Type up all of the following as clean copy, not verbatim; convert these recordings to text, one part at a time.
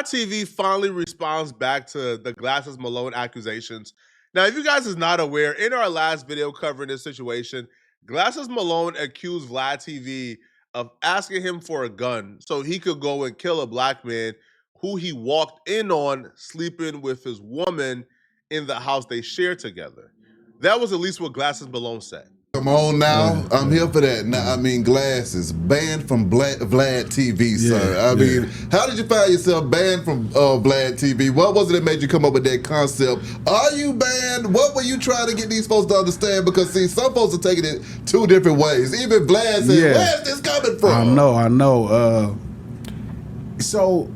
Vlad TV finally responds back to the Glasses Malone accusations. Now, if you guys is not aware, in our last video covering this situation, Glasses Malone accused Vlad TV of asking him for a gun so he could go and kill a black man who he walked in on sleeping with his woman in the house they shared together. That was at least what Glasses Malone said. Come on now, I'm here for that. Now, I mean, Glasses banned from Vlad TV, sir. I mean, how did you find yourself banned from Vlad TV? What was it that made you come up with that concept? Are you banned? What were you trying to get these folks to understand? Because see, some folks are taking it two different ways. Even Vlad said, "Where's this coming from?" I know. So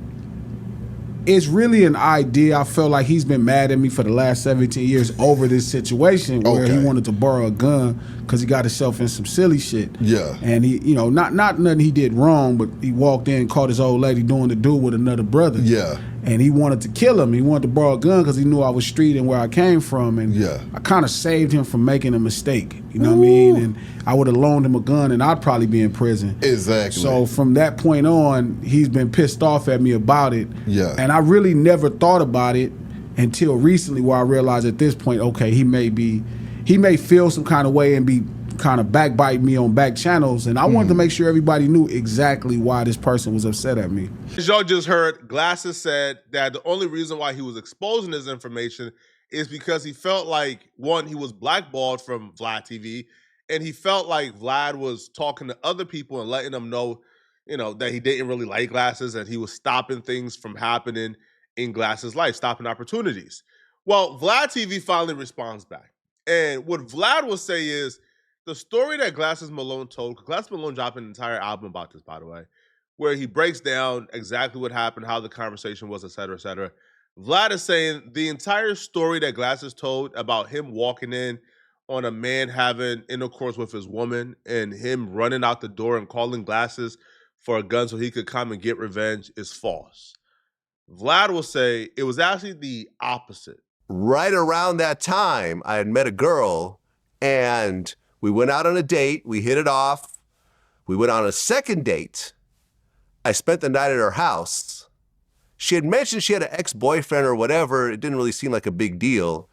it's really an idea. I feel like he's been mad at me for the last 17 years over this situation where he wanted to borrow a gun because he got himself in some silly shit. Yeah. And he, you know, not nothing he did wrong, but he walked in and caught his old lady doing the dude with another brother. Yeah. And he wanted to kill him. He wanted to borrow a gun because he knew I was street and where I came from. And I kind of saved him from making a mistake. You know what I mean? And I would have loaned him a gun and I'd probably be in prison. Exactly. So from that point on, he's been pissed off at me about it. Yeah. And I really never thought about it until recently where I realized at this point, okay, he may feel some kind of way and be kind of backbite me on back channels, and I wanted to make sure everybody knew exactly why this person was upset at me. As y'all just heard, Glasses said that the only reason why he was exposing this information is because he felt like, one, he was blackballed from Vlad TV, and he felt like Vlad was talking to other people and letting them know, you know, that he didn't really like Glasses and he was stopping things from happening in Glasses' life, stopping opportunities. Well, Vlad TV finally responds back. And what Vlad will say is, the story that Glasses Malone told, because Glasses Malone dropped an entire album about this, by the way, where he breaks down exactly what happened, how the conversation was, et cetera, et cetera. Vlad is saying the entire story that Glasses told about him walking in on a man having intercourse with his woman and him running out the door and calling Glasses for a gun so he could come and get revenge is false. Vlad will say it was actually the opposite. Right around that time, I had met a girl and we went out on a date, we hit it off. We went on a second date. I spent the night at her house. She had mentioned she had an ex-boyfriend or whatever. It didn't really seem like a big deal.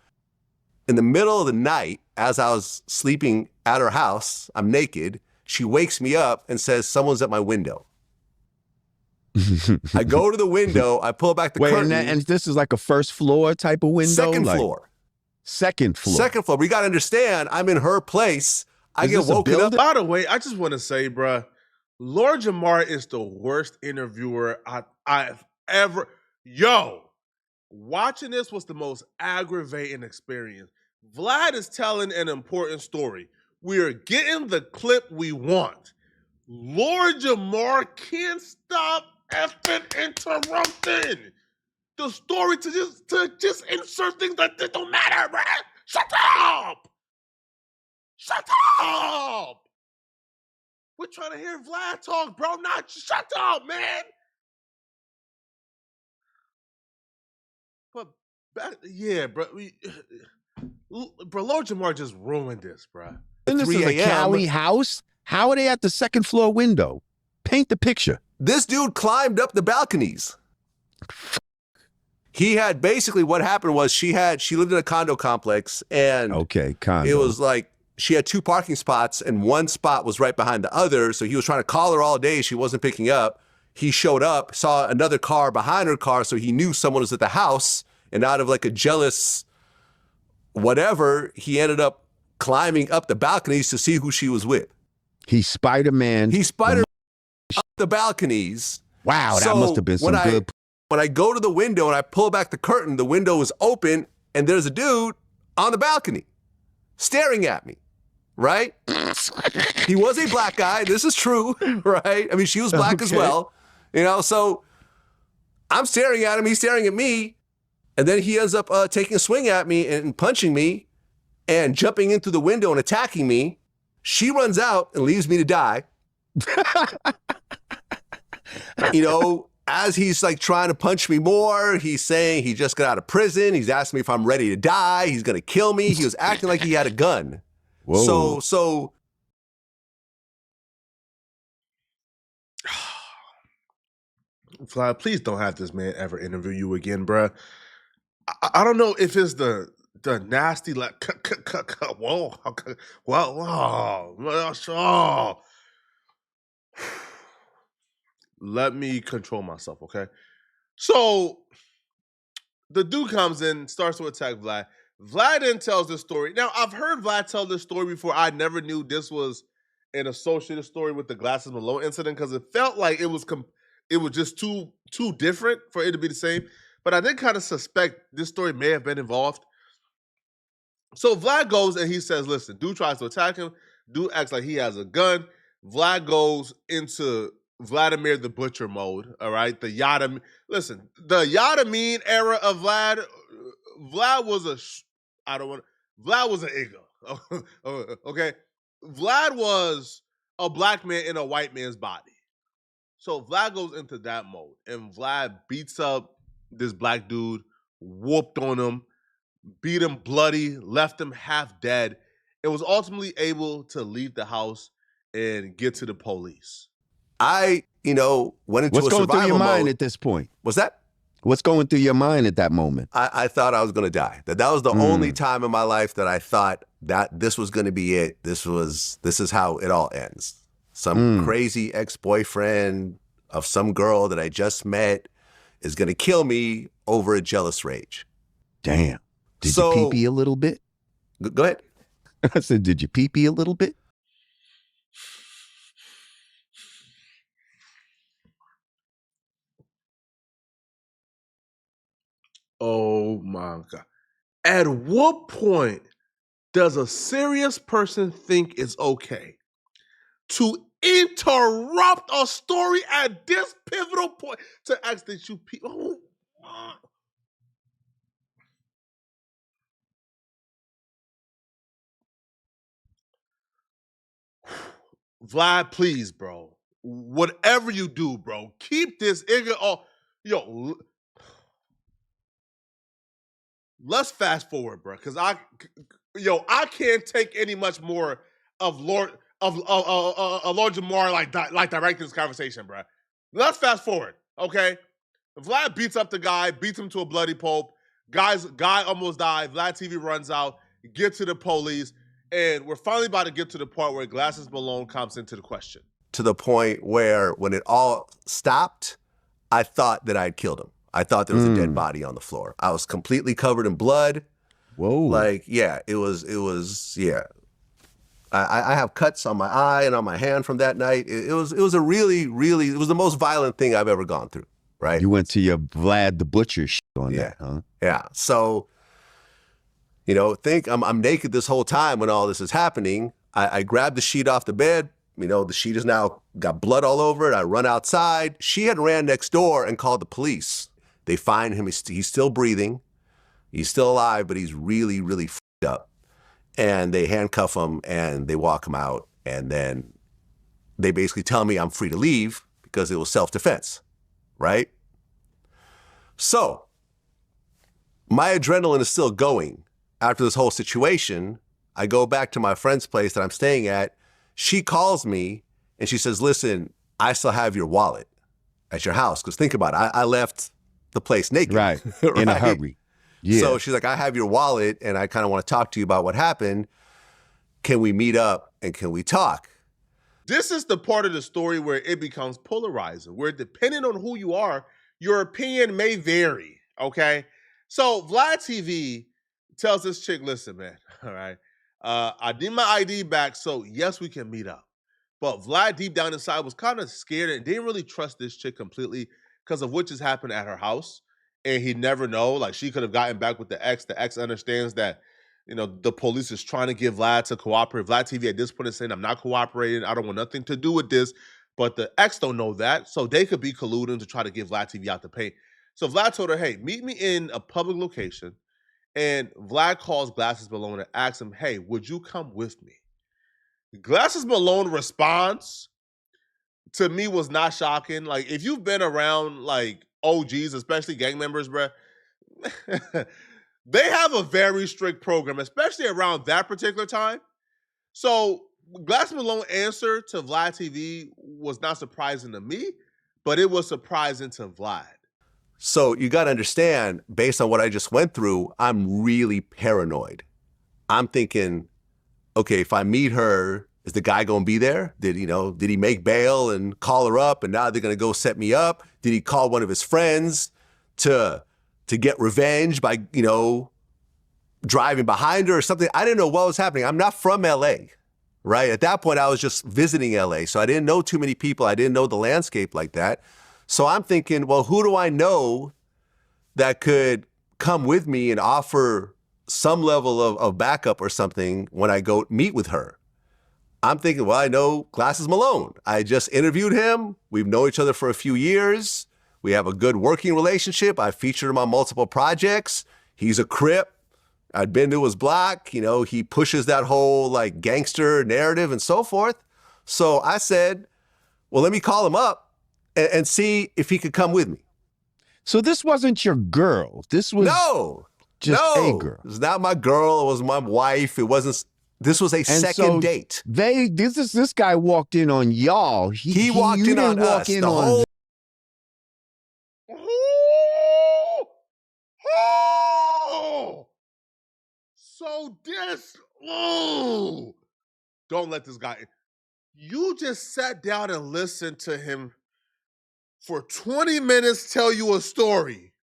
In the middle of the night, as I was sleeping at her house, I'm naked, she wakes me up and says, "Someone's at my window." I go to the window, I pull back the curtain. And this is like a first floor type of window? Second floor. Second floor. Second floor. But you got to understand, I'm in her place. I get woken up. By the way, I just want to say, bruh, Lord Jamar is the worst interviewer I've ever. Yo, watching this was the most aggravating experience. Vlad is telling an important story. We're getting the clip we want. Lord Jamar can't stop effing interrupting the story to just insert things that don't matter, bruh. Shut up! Shut up! We're trying to hear Vlad talk, bro. Not shut up, man. But yeah, bro. Bro, Lord Jamar just ruined this, bro. And this is a Cali house. How are they at the second floor window? Paint the picture. This dude climbed up the balconies. He had basically what happened was she lived in a condo complex and condo. It was like she had two parking spots and one spot was right behind the other. So he was trying to call her all day. She wasn't picking up. He showed up, saw another car behind her car. So he knew someone was at the house, and out of like a jealous whatever, he ended up climbing up the balconies to see who she was with. He Spider-Man. He Spider-Man up the balconies. Wow, that must have been some good. When I go to the window and I pull back the curtain, the window is open and there's a dude on the balcony staring at me, right? He was a black guy. This is true, right? I mean, she was black as well, you know, so I'm staring at him. He's staring at me. And then he ends up taking a swing at me and punching me and jumping in through the window and attacking me. She runs out and leaves me to die. You know, as he's like trying to punch me more, he's saying he just got out of prison. He's asking me if I'm ready to die. He's going to kill me. He was acting like he had a gun. Whoa. So Vlad, please don't have this man ever interview you again, bruh. I don't know if it's the nasty like whoa, whoa. Let me control myself, okay? So the dude comes in, starts to attack Vlad. Vlad then tells this story. Now, I've heard Vlad tell this story before. I never knew this was an associated story with the Glasses Malone incident because it felt like it was just too different for it to be the same. But I did kind of suspect this story may have been involved. So Vlad goes and he says, listen, dude tries to attack him. Dude acts like he has a gun. Vlad goes into Vladimir the Butcher mode, all right? The Yada mean era of Vlad, Vlad was Vlad was an ego, okay? Vlad was a black man in a white man's body. So Vlad goes into that mode, and Vlad beats up this black dude, whooped on him, beat him bloody, left him half dead, and was ultimately able to leave the house and get to the police. I, went into What's a going through your survival mind mode. at this point? What's that? What's going through your mind at that moment? I thought I was going to die. That was the only time in my life that I thought that this was going to be it. This is how it all ends. Some crazy ex-boyfriend of some girl that I just met is going to kill me over a jealous rage. Damn. Did you pee-pee a little bit? Go ahead. I said, did you pee-pee a little bit? Oh my God. At what point does a serious person think it's okay to interrupt a story at this pivotal point to ask that you pee? Oh, Vlad, please, bro. Whatever you do, bro, keep this ignorant. Oh, yo, let's fast forward, bro, because I can't take any much more of Lord Jamar like directing this conversation, bro. Let's fast forward, okay? Vlad beats up the guy, beats him to a bloody pulp. Guy almost died. Vlad TV runs out, get to the police, and we're finally about to get to the part where Glasses Malone comes into the question. To the point where when it all stopped, I thought that I'd killed him. I thought there was a dead body on the floor. I was completely covered in blood. Whoa. It was. I have cuts on my eye and on my hand from that night. It was a really, it was the most violent thing I've ever gone through, right? You went to your Vlad the Butcher shit on that, huh? Yeah. So, think I'm naked this whole time when all this is happening. I grabbed the sheet off the bed. The sheet has now got blood all over it. I run outside. She had ran next door and called the police. They find him. He's still breathing. He's still alive, but he's really, really f***ed up. And they handcuff him and they walk him out. And then they basically tell me I'm free to leave because it was self-defense, right? So my adrenaline is still going. After this whole situation, I go back to my friend's place that I'm staying at. She calls me and she says, listen, I still have your wallet at your house. Because think about it, I left the place naked. Right. In a hurry. Yeah. So she's like, I have your wallet and I kind of want to talk to you about what happened. Can we meet up and can we talk? This is the part of the story where it becomes polarizing, where depending on who you are, your opinion may vary, okay? So Vlad TV tells this chick, listen, man, all right, I need my ID back, so yes, we can meet up. But Vlad deep down inside was kind of scared and didn't really trust this chick completely because of what just happened at her house. And he'd never know, like she could have gotten back with the ex. The ex understands that, the police is trying to get Vlad to cooperate. Vlad TV at this point is saying, I'm not cooperating. I don't want nothing to do with this. But the ex don't know that. So they could be colluding to try to get Vlad TV out the paint. So Vlad told her, hey, meet me in a public location. And Vlad calls Glasses Malone and asks him, hey, would you come with me? Glasses Malone response to me was not shocking. Like, if you've been around like OGs, especially gang members, bruh, they have a very strict program, especially around that particular time. So Glasses Malone's answer to Vlad TV was not surprising to me, but it was surprising to Vlad. So you got to understand, based on what I just went through, I'm really paranoid. I'm thinking, okay, if I meet her, is the guy going to be there? Did he make bail and call her up and now they're going to go set me up? Did he call one of his friends to get revenge by, driving behind her or something? I didn't know what was happening. I'm not from LA, right? At that point, I was just visiting LA. So I didn't know too many people. I didn't know the landscape like that. So I'm thinking, well, who do I know that could come with me and offer some level of backup or something when I go meet with her? I'm thinking, well, I know Glasses Malone. I just interviewed him. We've known each other for a few years. We have a good working relationship. I featured him on multiple projects. He's a Crip. I'd been to his block. He pushes that whole like gangster narrative and so forth. So I said, well, let me call him up and see if he could come with me. So this wasn't your girl. This was just a girl. It was not my girl. It was my wife. It wasn't. This was a second date. This guy walked in on y'all. He walked in on us. Don't let this guy. You just sat down and listened to him for 20 minutes tell you a story.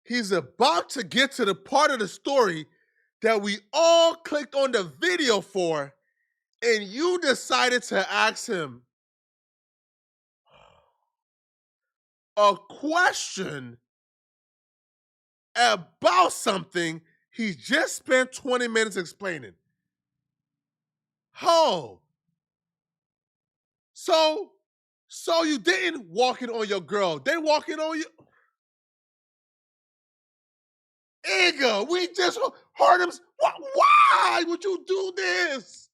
He's about to get to the part of the story that we all clicked on the video for, and you decided to ask him a question about something he just spent 20 minutes explaining. Oh. So you didn't walk in on your girl. They walk in on you. Igga, we just heard him. Why would you do this?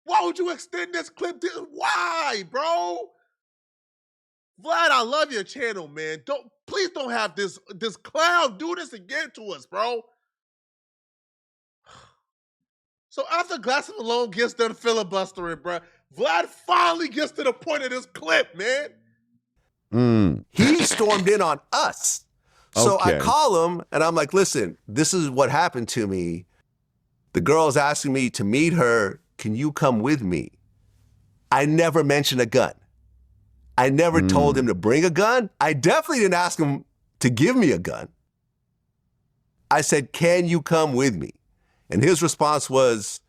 Why would you extend this clip? Why, bro? Vlad, I love your channel, man. Please don't have this clown do this again to us, bro. So after Glasses Malone gets done filibustering, bro, Vlad finally gets to the point of this clip, man. He stormed in on us. So I call him and I'm like, listen, this is what happened to me. The girl's asking me to meet her. Can you come with me? I never mentioned a gun. I never told him to bring a gun. I definitely didn't ask him to give me a gun. I said, can you come with me? And his response was,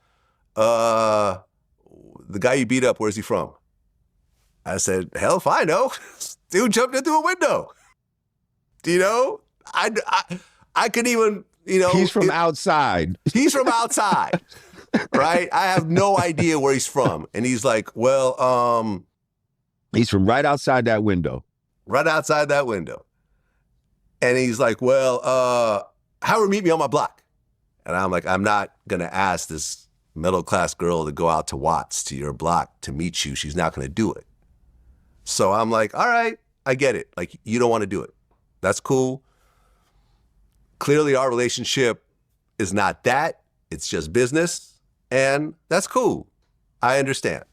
the guy you beat up, where's he from? I said, hell if I know. Dude jumped into a window. I could even, He's from outside. He's from outside, right? I have no idea where he's from. And he's like, well, he's from right outside that window. Right outside that window. And he's like, well, Howard, meet me on my block. And I'm like, I'm not going to ask this middle-class girl to go out to Watts, to your block, to meet you. She's not going to do it. So I'm like, all right, I get it. Like, you don't want to do it. That's cool. Clearly, our relationship is not that. It's just business. And that's cool. I understand.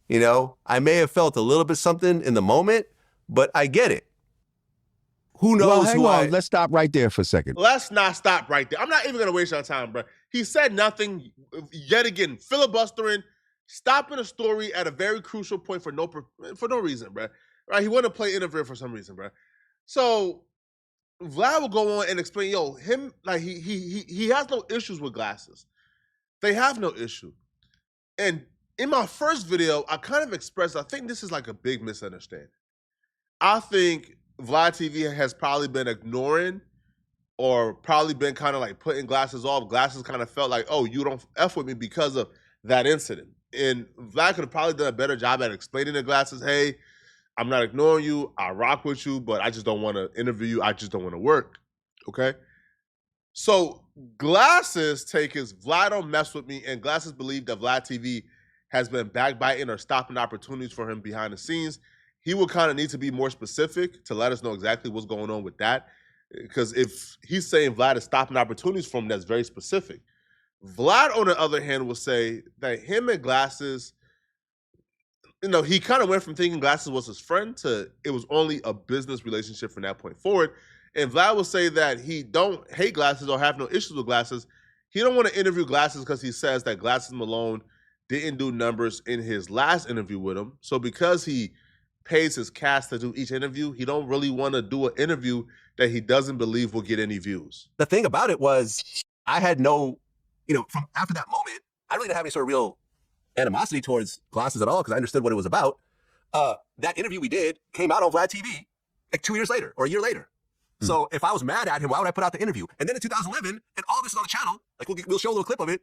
I may have felt a little bit something in the moment, but I get it. Who knows well, hang on. Let's stop right there for a second. Let's not stop right there. I'm not even going to waste your time, bro. He said nothing, yet again, filibustering, stopping a story at a very crucial point for no reason, bro. Right? He wanted to play interview for some reason, bro. So Vlad will go on and explain, him, like he has no issues with Glasses. They have no issue. And in my first video, I kind of expressed, I think this is like a big misunderstanding. I think Vlad TV has probably been ignoring or probably been kind of like putting Glasses off. Glasses kind of felt like, oh, you don't F with me because of that incident. And Vlad could have probably done a better job at explaining to Glasses, hey, I'm not ignoring you. I rock with you, but I just don't want to interview you. I just don't want to work. Okay? So Glasses' take is Vlad don't mess with me, and Glasses believe that Vlad TV has been backbiting or stopping opportunities for him behind the scenes. He will kind of need to be more specific to let us know exactly what's going on with that. Because if he's saying Vlad is stopping opportunities for him, that's very specific. Vlad, on the other hand, will say that him and Glasses, he kind of went from thinking Glasses was his friend to it was only a business relationship from that point forward. And Vlad will say that he don't hate Glasses or have no issues with Glasses. He don't want to interview Glasses because he says that Glasses Malone didn't do numbers in his last interview with him. So because he pays his cast to do each interview, he don't really want to do an interview that he doesn't believe will get any views. The thing about it was I had no, from after that moment, I really didn't have any sort of real animosity towards Glasses at all because I understood what it was about. That interview we did came out on Vlad TV like 2 years later or a year later. So if I was mad at him, why would I put out the interview? And then in 2011, and all this is on the channel, like we'll show a little clip of it.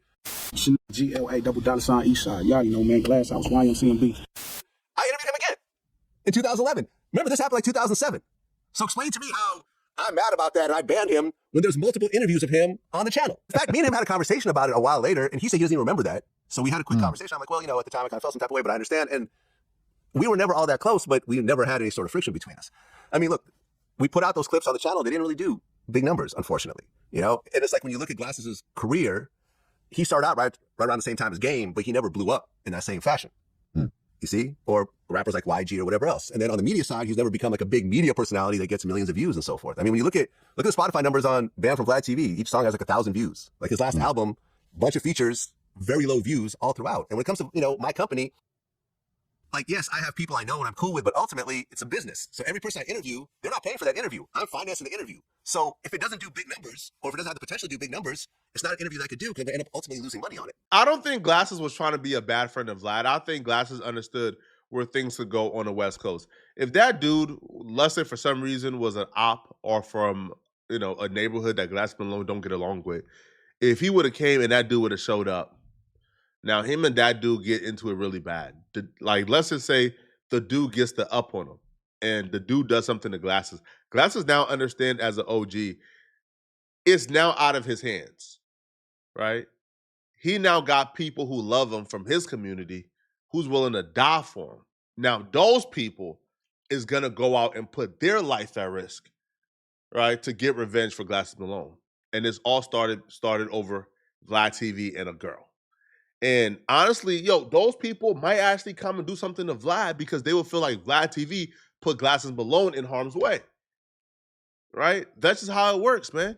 GLA $$ Eastside. Y'all know, man. Glass House, YMCMB. I interviewed him again in 2011. Remember, this happened like 2007. So explain to me how I'm mad about that and I banned him when there's multiple interviews of him on the channel. In fact, me and him had a conversation about it a while later, and he said he doesn't even remember that. So we had a quick conversation. I'm like, well, at the time I kind of felt some type of way, but I understand. And we were never all that close, but we never had any sort of friction between us. I mean, look, we put out those clips on the channel. They didn't really do big numbers, unfortunately. And it's like when you look at Glasses' career, he started out right around the same time as Game, but he never blew up in that same fashion. You see? Or rappers like YG or whatever else. And then on the media side, he's never become like a big media personality that gets millions of views and so forth. I mean, when you look at the Spotify numbers on Banned from Vlad TV, each song has like 1,000 views. Like his last album, bunch of features, very low views all throughout. And when it comes to, my company, like, yes, I have people I know and I'm cool with, but ultimately it's a business. So every person I interview, they're not paying for that interview. I'm financing the interview. So if it doesn't do big numbers, or if it doesn't have the potential to do big numbers, it's not an interview that I could do because they end up ultimately losing money on it. I don't think Glasses was trying to be a bad friend of Vlad. I think Glasses understood where things could go on the West Coast. If that dude, let's say for some reason, was an op or from a neighborhood that Glasses and Malone don't get along with, if he would have came and that dude would have showed up, now him and that dude get into it really bad. Let's just say the dude gets the up on him and the dude does something to Glasses. Glasses now understand as an OG, it's now out of his hands, right? He now got people who love him from his community who's willing to die for him. Now, those people is going to go out and put their life at risk, right, to get revenge for Glasses Malone. And this all started over Vlad TV and a girl. And honestly, those people might actually come and do something to Vlad because they will feel like Vlad TV put Glasses Malone in harm's way, right? That's just how it works, man,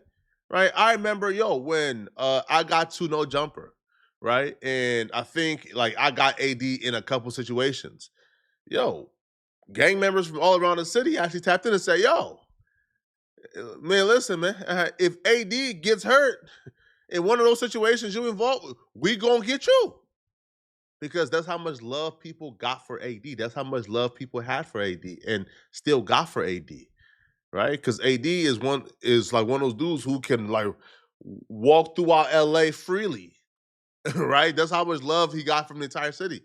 right? I remember, when I got to No Jumper, right? And I think I got AD in a couple situations. Gang members from all around the city actually tapped in and said, man, listen, man, if AD gets hurt in one of those situations you involved with, we gonna get you. Because that's how much love people got for AD. That's how much love people had for AD and still got for AD, right? Because AD is like one of those dudes who can walk throughout LA freely. Right? That's how much love he got from the entire city.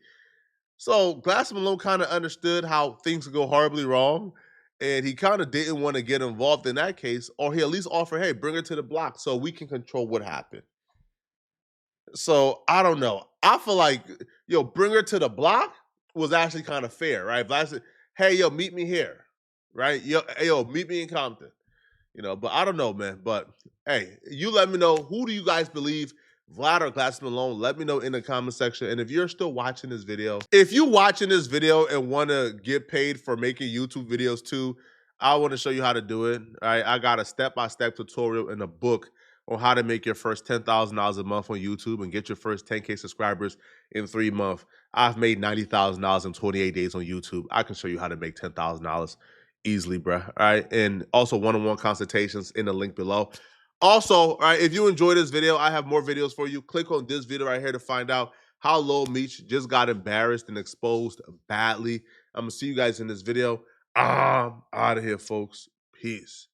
So Glasses Malone kind of understood how things could go horribly wrong, and he kind of didn't want to get involved in that case, or he at least offered, hey, bring her to the block so we can control what happened. So I don't know. I feel like, bring her to the block was actually kind of fair, right? Vlad said, hey, meet me here, right? Meet me in Compton. But I don't know, man. But hey, you let me know, who do you guys believe, Vlad or Glasses Malone? Let me know in the comment section. And if you're still watching this video, if you're watching this video and want to get paid for making YouTube videos too, I want to show you how to do it. All right, I got a step-by-step tutorial in a book on how to make your first $10,000 a month on YouTube and get your first 10K subscribers in 3 months. I've made $90,000 in 28 days on YouTube. I can show you how to make $10,000 easily, bruh. All right, and also one-on-one consultations in the link below. Also, all right, if you enjoyed this video, I have more videos for you. Click on this video right here to find out how Lil Meech just got embarrassed and exposed badly. I'm going to see you guys in this video. I'm out of here, folks. Peace.